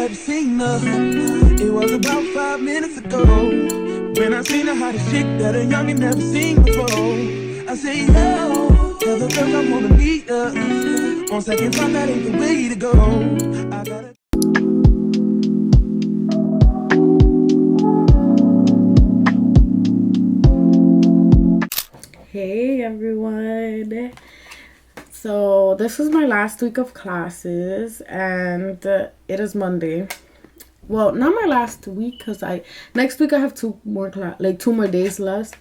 never seen her. It was about 5 minutes ago when I seen her hottest chick that a youngin' never seen before. I say, yo, tell the girls I wanna meet her. On second thought, that ain't the way to go. I gotta. Hey everyone, so this is my last week of classes and it is Monday. Well, not my last week because next week I have two more days left.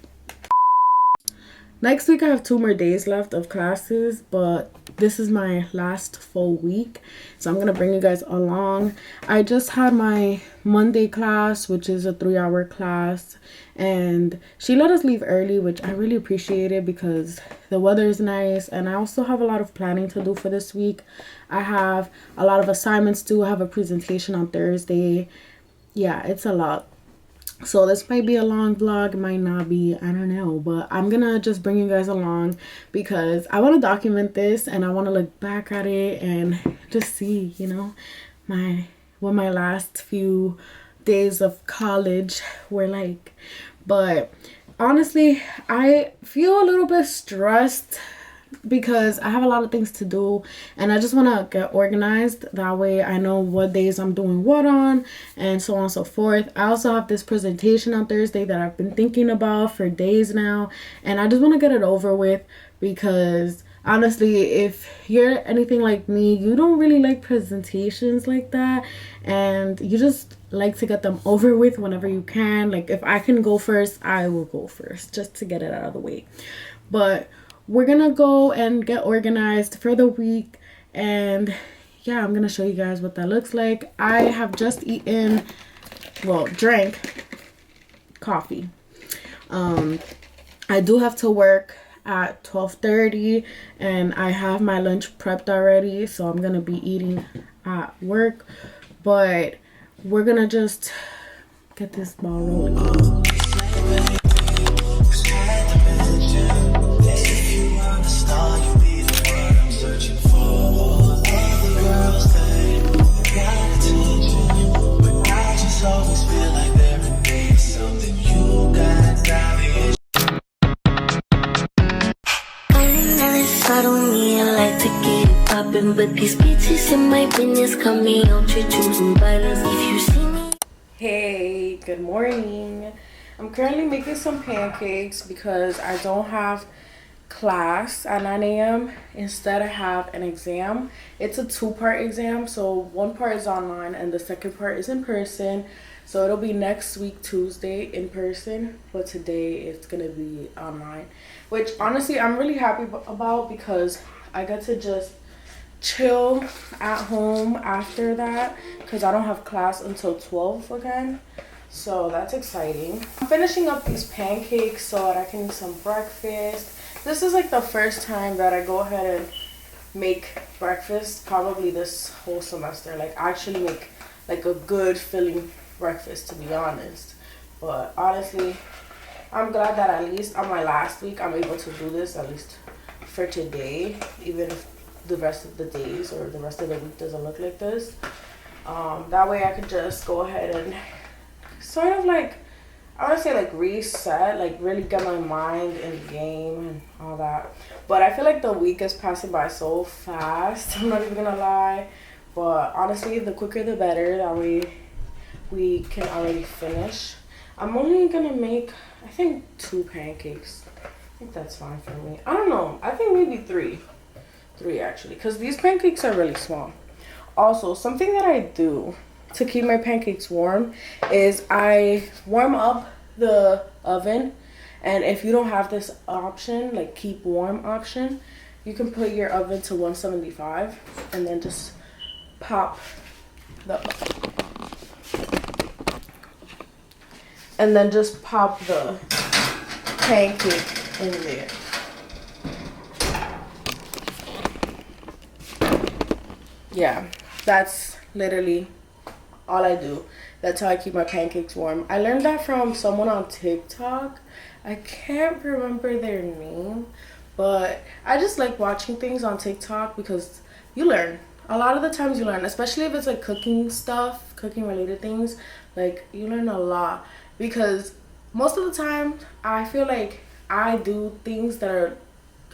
Next week I have 2 more days left of classes, but this is my last full week, so I'm gonna bring you guys along. I just had my Monday class, which is a 3-hour class, and she let us leave early, which I really appreciated because the weather is nice, and I also have a lot of planning to do for this week. I have a lot of assignments to do. I have a presentation on Thursday. Yeah, it's a lot. So this might be a long vlog, it might not be, I don't know, but I'm gonna just bring you guys along because I want to document this and I want to look back at it and just see, you know, what my last few days of college were like. But honestly, I feel a little bit stressed because I have a lot of things to do and I just want to get organized. That way I know what days I'm doing what on and so on and so forth. I also have this presentation on Thursday that I've been thinking about for days now, and I just want to get it over with because honestly, if you're anything like me, you don't really like presentations like that and you just like to get them over with whenever you can. Like if I can go first, I will go first just to get it out of the way. But we're gonna go and get organized for the week, and yeah, I'm gonna show you guys what that looks like. I have just drank coffee. I do have to work at 12:30 and I have my lunch prepped already, so I'm gonna be eating at work, but we're gonna just get this ball rolling. But these bitches in my business call me out to choosing violence. If you see me. Hey, good morning. I'm currently making some pancakes because I don't have class at 9 a.m. Instead, I have an exam. It's a 2-part exam, so one part is online and the second part is in person. So it'll be next week Tuesday in person, but today it's gonna be online, which honestly I'm really happy about because I get to just chill at home after that because I don't have class until 12 again, so that's exciting. I'm finishing up these pancakes so that I can eat some breakfast. This is like the first time that I go ahead and make breakfast probably this whole semester, like actually make like a good filling breakfast, to be honest. But honestly, I'm glad that at least on my last week I'm able to do this, at least for today, even if the rest of the days or the rest of the week doesn't look like this. That way I could just go ahead and sort of like, I want to say like reset, like really get my mind in the game and all that. But I feel like the week is passing by so fast, I'm not even gonna lie. But honestly, the quicker the better, that way we can already finish. I'm only gonna make, I think 2 pancakes. I think that's fine for me. I don't know, I think maybe 3 actually, because these pancakes are really small. Also, something that I do to keep my pancakes warm is I warm up the oven, and if you don't have this option, like keep warm option, you can put your oven to 175 and then just pop the pancake in there. Yeah, that's literally all I do. That's how I keep my pancakes warm. I learned that from someone on TikTok. I can't remember their name, but I just like watching things on TikTok because you learn. A lot of the times you learn, especially if it's like cooking stuff. cooking related things, like you learn a lot, because most of the time I feel like I do things that are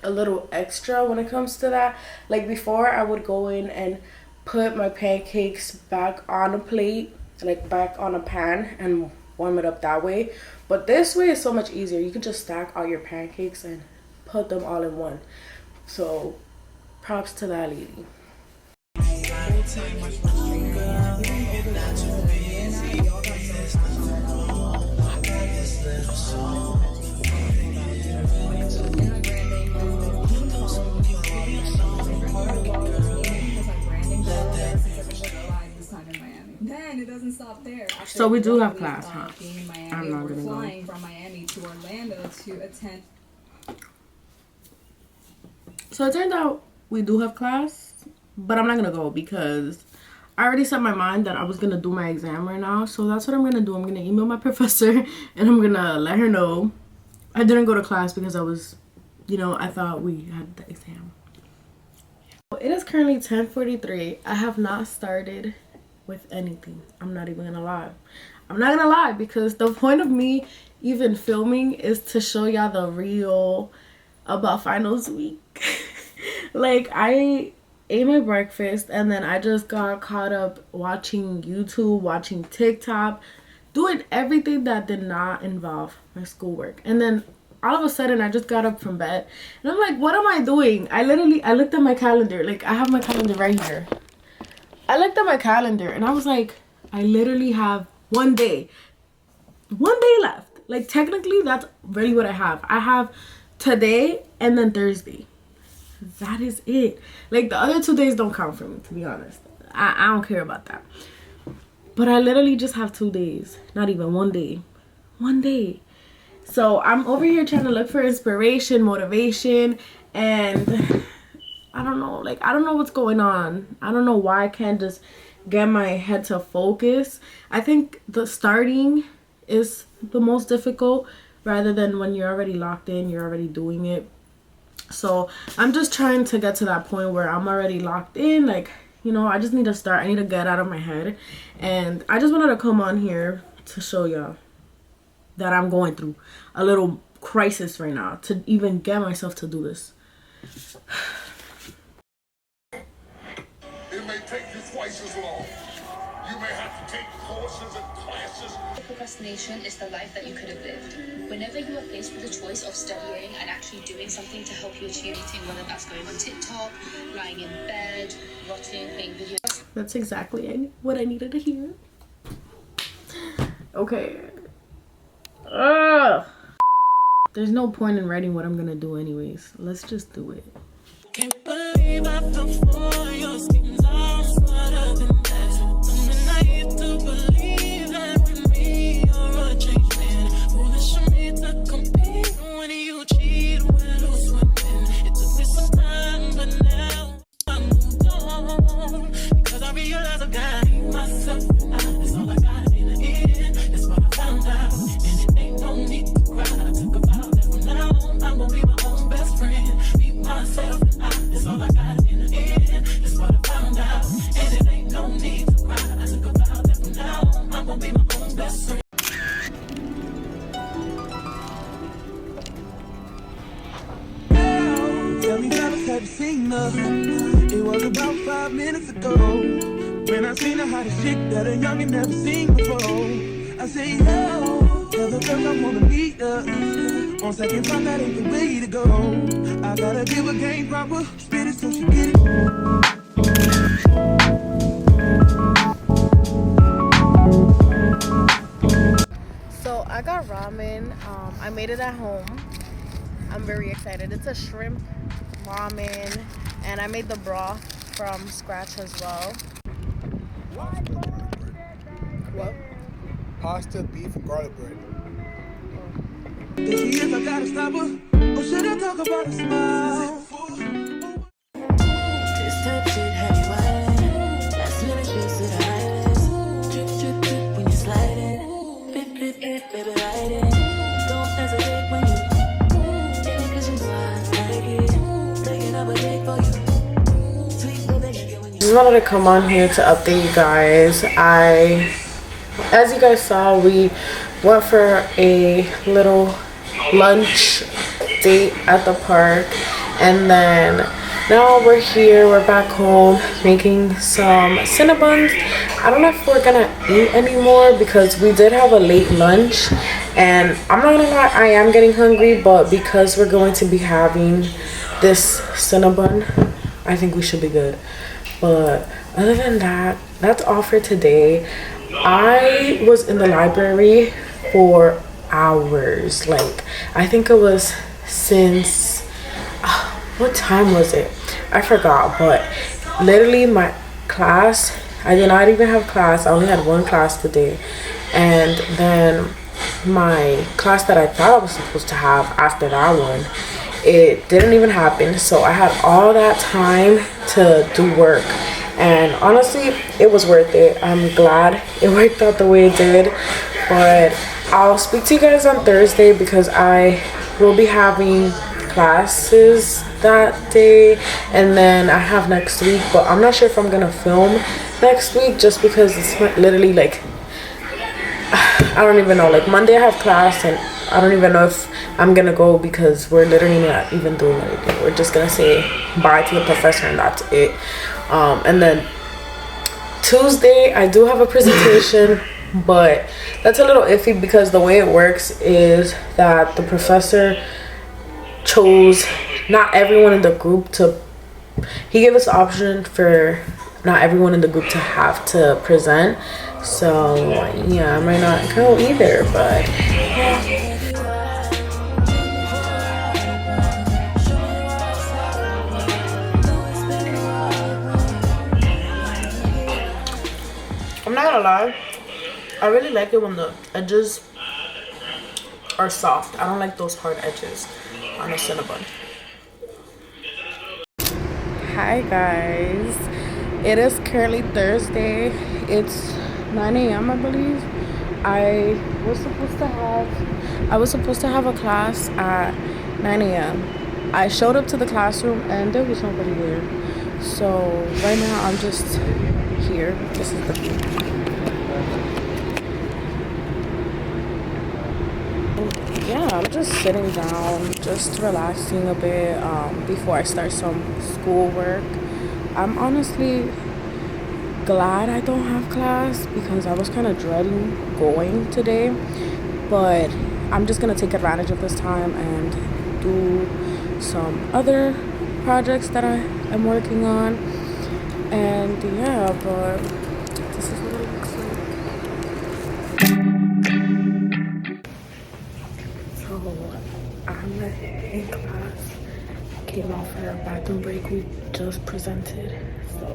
a little extra when it comes to that. Like before, I would go in and put my pancakes back on a plate, like back on a pan, and warm it up that way. But this way is so much easier. You can just stack all your pancakes and put them all in one. So props to that lady. Then it doesn't stop there. So we do have class, huh? I'm not gonna flying from Miami to Orlando to attend. So it turned out we do have class, but I'm not gonna go because I already set my mind that I was gonna do my exam right now. So that's what I'm gonna do. I'm gonna email my professor and I'm gonna let her know I didn't go to class because I was, I thought we had the exam. It is currently 10:43. I have not started with anything. I'm not even gonna lie. I'm not gonna lie, because the point of me even filming is to show y'all the real about finals week. Like, I ate my breakfast and then I just got caught up watching YouTube, watching TikTok, doing everything that did not involve my schoolwork. And then all of a sudden I just got up from bed and I'm like, what am I doing? I looked at my calendar. Like, I have my calendar right here. I looked at my calendar and I was like, I literally have one day left. Like, technically that's really what I have. I have today and then Thursday. That is it. Like, the other 2 days don't count for me, to be honest. I don't care about that. But I literally just have 2 days. Not even one day. So I'm over here trying to look for inspiration, motivation, and I don't know. Like, I don't know what's going on. I don't know why I can't just get my head to focus. I think the starting is the most difficult, rather than when you're already locked in, you're already doing it. So I'm just trying to get to that point where I'm already locked in. Like, I just need to start. I need to get out of my head. And I just wanted to come on here to show y'all that I'm going through a little crisis right now to even get myself to do this. It may take you twice as long. You may have to take courses and classes. Procrastination is the life that you could have lived. Whenever you are faced with the choice of studying and actually doing something to help you achieve anything, whether that's going on TikTok, lying in bed, watching, playing videos. That's exactly what I needed to hear. Okay. Ugh. There's no point in writing what I'm gonna do anyways. Let's just do it. Can't believe I fell for your schemes all smarter than that. I'm naive to believe that with me you're a changed man. Foolish of me to compete when you cheat, when who's winning. It took me some time, but now I moved on. Because I realize I got myself and that's all I got in the end. That's what I found out. And it ain't no need to cry. I took a vow that from now on I'm gonna be my own best friend. Be myself. That's all I got in the end. That's what I found out. And it ain't no need to cry. I took a vow that from now on I'm gonna be my own best friend. Tell me about the type of singer. It was about 5 minutes ago when I seen the hottest chick that a youngin' never seen before. I say, yo, tell the girls I wanna meet her. On second thought, that ain't the way to go. I gotta give a game proper, spit it so she get it. So I got ramen. I made it at home. I'm very excited. It's a shrimp ramen, and I made the broth from scratch as well. What? Pasta, beef, and garlic bread. If she is, I gotta stop her. Or should I talk about a smile? This type shit have you wildin'. Last minute shit to the highest. Drip, drip, drip when you sliding. Drip, drip, drip, baby, ride it. Don't hesitate when you get it, cause you know I like it. Taking up a date for you. Sweet, baby, get when you wanted to come on here to update you guys. As you guys saw, we went for a little lunch date at the park, and then now we're here, we're back home making some Cinnabons. I don't know if we're gonna eat anymore because we did have a late lunch, and I'm not gonna lie, I am getting hungry, but because we're going to be having this Cinnabon, I think we should be good. But other than that, that's all for today. I was in the library for hours. Like, I think it was since what time was it? I forgot. But literally my class, I did not even have class. I only had one class today, and then my class that I thought I was supposed to have after that one, it didn't even happen. So I had all that time to do work, and honestly it was worth it. I'm glad it worked out the way it did. But I'll speak to you guys on Thursday because I will be having classes that day, and then I have next week, but I'm not sure if I'm gonna film next week just because it's literally like, I don't even know. Like, Monday I have class, and I don't even know if I'm gonna go because we're literally not even doing anything. We're just gonna say bye to the professor and that's it. And then Tuesday I do have a presentation, but that's a little iffy because the way it works is that the professor chose not everyone in the group to, he gave us the option for not everyone in the group to have to present. So yeah, I might not go either, but I'm not gonna lie, I really like it when the edges are soft. I don't like those hard edges on a Cinnabon. Hi guys, it is currently Thursday. It's 9 a.m. I believe. I was supposed to have a class at 9 a.m. I showed up to the classroom and there was nobody there. So right now I'm just here. This is the view. Yeah, I'm just sitting down, just relaxing a bit before I start some schoolwork. I'm honestly glad I don't have class because I was kind of dreading going today, but I'm just gonna take advantage of this time and do some other projects that I am working on. And yeah, but this is what it looks like. So I'm in class, came off our bathroom break, we just presented, so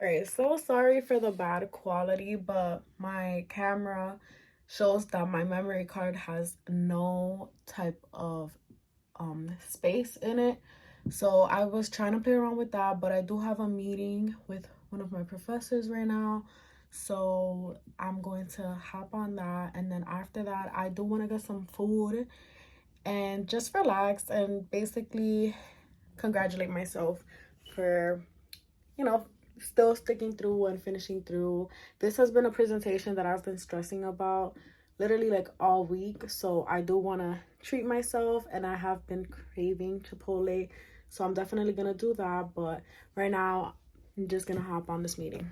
alright, so sorry for the bad quality, but my camera shows that my memory card has no type of space in it. So I was trying to play around with that, but I do have a meeting with one of my professors right now, so I'm going to hop on that, and then after that I do want to get some food and just relax and basically congratulate myself for, you know, still sticking through and finishing through. This has been a presentation that I've been stressing about literally like all week, so I do want to treat myself, and I have been craving Chipotle, so I'm definitely gonna do that. But right now I'm just gonna hop on this meeting.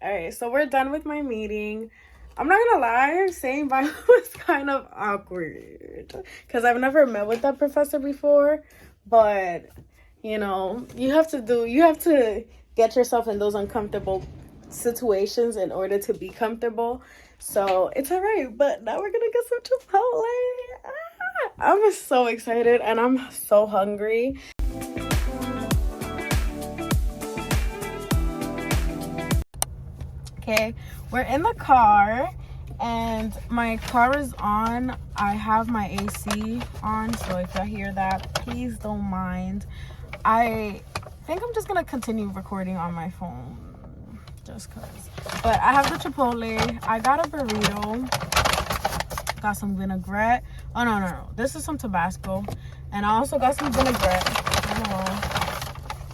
All right, so we're done with my meeting. I'm not gonna lie, saying bye was kind of awkward because I've never met with that professor before, but you know, you have to get yourself in those uncomfortable situations in order to be comfortable. So it's all right, but now we're gonna get some Chipotle. I'm so excited and I'm so hungry. Okay, we're in the car and my car is on. I have my AC on, so if I hear that, please don't mind. I think I'm just gonna continue recording on my phone. just cause. But I have the Chipotle. I got a burrito. Got some vinaigrette. Oh, no. This is some Tabasco. And I also got some vinaigrette.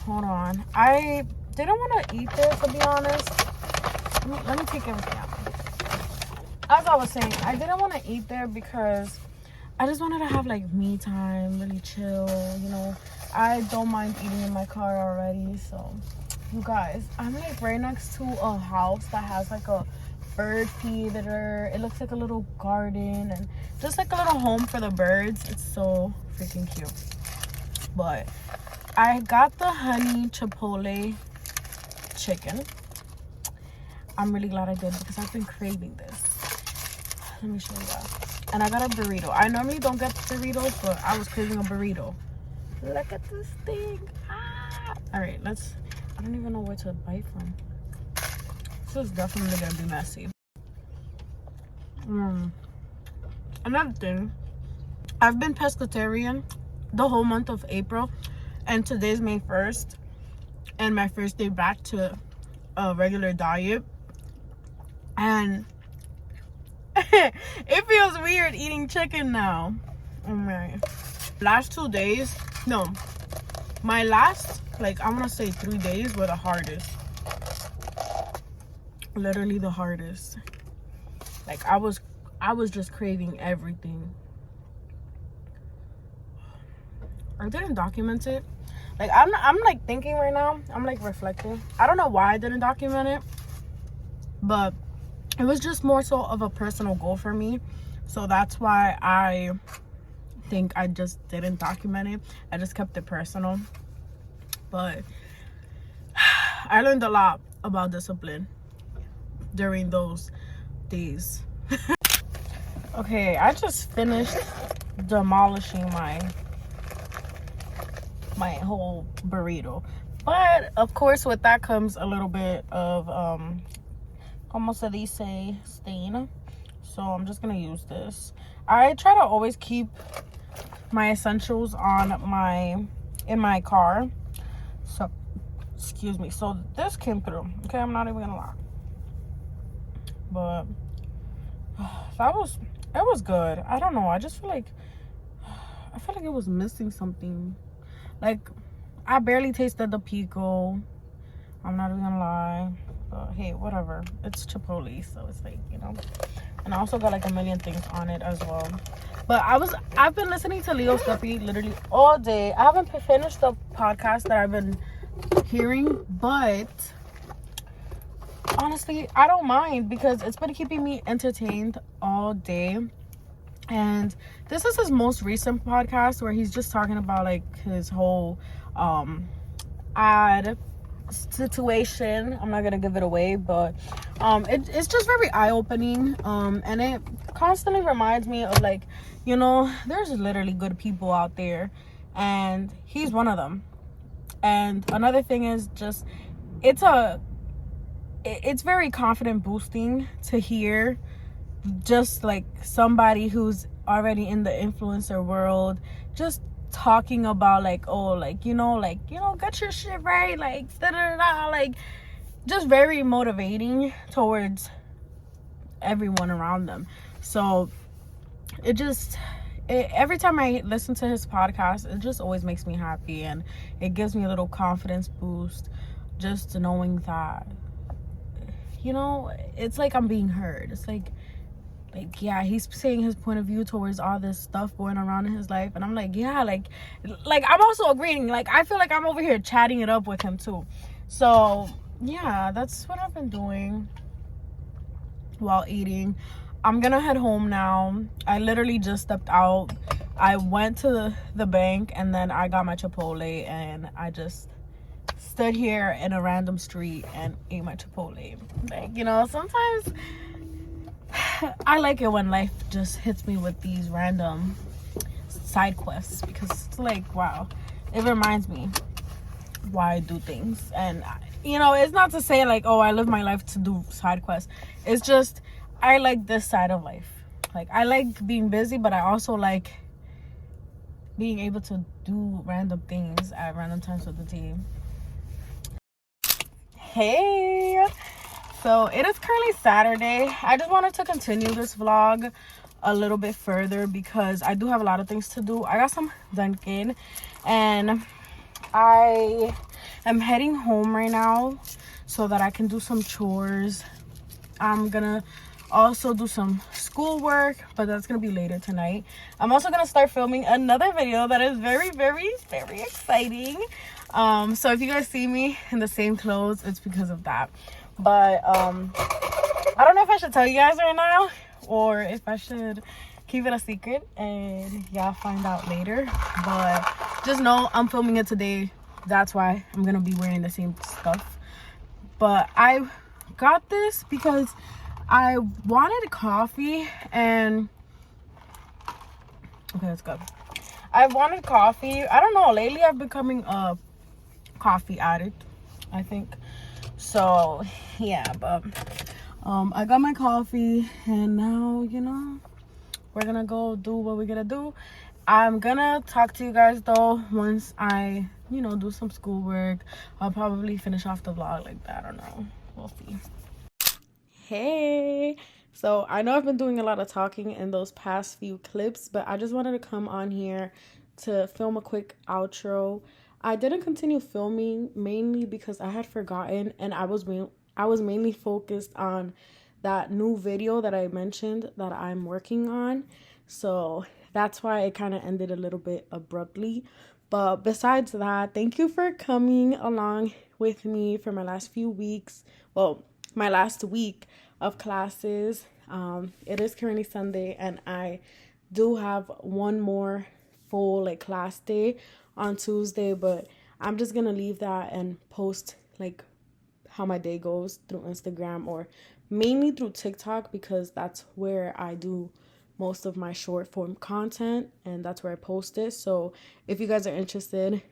Hold on. I didn't want to eat this, to be honest. Let me take everything out. As I was saying, I didn't want to eat there because I just wanted to have like me time, really chill, you know. I don't mind eating in my car already. So you guys, I'm like right next to a house that has like a bird feeder. It looks like a little garden and just like a little home for the birds. It's so freaking cute. But I got the honey chipotle chicken. I'm really glad I did because I've been craving this. Let me show you guys. And I got a burrito. I normally don't get burritos, but I was craving a burrito. Look at this thing. All right, I don't even know where to bite from. This is definitely gonna be messy. Another thing, I've been pescatarian the whole month of April, and today's May 1st, and my first day back to a regular diet. And it feels weird eating chicken now. Oh my. Last 2 days, no, my last, like, I want to say 3 days were the hardest. Literally the hardest. Like, I was just craving everything. I didn't document it. Like, I'm like thinking right now. I'm like reflecting. I don't know why I didn't document it, but it was just more so of a personal goal for me. So that's why I think I just didn't document it. I just kept it personal. But I learned a lot about discipline during those days. Okay, I just finished demolishing my whole burrito. But of course with that comes a little bit of como se dice, stain. So I'm just gonna use this. I try to always keep my essentials in my car. So excuse me. So this came through. Okay, I'm not even gonna lie. But it was good. I don't know. I feel like it was missing something. Like, I barely tasted the pico. I'm not even gonna lie. But hey, whatever. It's Chipotle, so it's like, you know. And I also got like a million things on it as well. But I've been listening to Leo Stuffy literally all day. I haven't finished the podcast that I've been hearing, but honestly, I don't mind because it's been keeping me entertained all day. And this is his most recent podcast where he's just talking about like his whole ad situation. I'm not gonna give it away, but it's just very eye-opening, and it constantly reminds me of, like, you know, there's literally good people out there, and he's one of them. And another thing is just it's very confident boosting to hear just like somebody who's already in the influencer world just talking about like, oh, like, you know, get your shit right, like da-da-da-da, like just very motivating towards everyone around them. So every time I listen to his podcast, it just always makes me happy, and it gives me a little confidence boost just knowing that, you know, it's like I'm being heard. It's like yeah, he's saying his point of view towards all this stuff going around in his life, and I'm like, yeah, like I'm also agreeing. Like, I feel like I'm over here chatting it up with him too. So yeah, that's what I've been doing while eating. I'm gonna head home now. I literally just stepped out. I went to the bank, and then I got my Chipotle, and I just stood here in a random street and ate my Chipotle. Like, you know, sometimes I like it when life just hits me with these random side quests, because it's like, wow, it reminds me why I do things. And, you know, it's not to say like, oh, I live my life to do side quests. It's just I like this side of life. Like, I like being busy, but I also like being able to do random things at random times of the day. Hey, So it is currently Saturday. I just wanted to continue this vlog a little bit further because I do have a lot of things to do. I got some Dunkin' and I am heading home right now so that I can do some chores. I'm gonna also do some schoolwork, but that's gonna be later tonight. I'm also gonna start filming another video that is very, very, very exciting. So if you guys see me in the same clothes, it's because of that. But I don't know if I should tell you guys right now or if I should keep it a secret and y'all find out later. But just know I'm filming it today. That's why I'm gonna be wearing the same stuff. But I got this because I wanted coffee and okay, let's go. I wanted coffee. I don't know, lately I've been becoming a coffee addict, I think. So yeah, but I got my coffee and now, you know, we're gonna go do what we're gonna do. I'm gonna talk to you guys though once I, you know, do some schoolwork. I'll probably finish off the vlog like that. I don't know, we'll see. Hey, so I know I've been doing a lot of talking in those past few clips, but I just wanted to come on here to film a quick outro. I didn't continue filming mainly because I had forgotten, and I was mainly focused on that new video that I mentioned that I'm working on. So that's why it kind of ended a little bit abruptly. But besides that, thank you for coming along with me for my last few weeks. Well, my last week of classes. It is currently Sunday and I do have one more full like class day on Tuesday, but I'm just gonna leave that and post like how my day goes through Instagram or mainly through TikTok because that's where I do most of my short form content and that's where I post it. So if you guys are interested,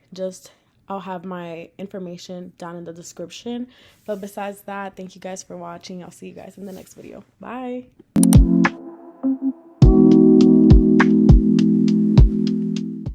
I'll have my information down in the description. But besides that, thank you guys for watching. I'll see you guys in the next video. Bye.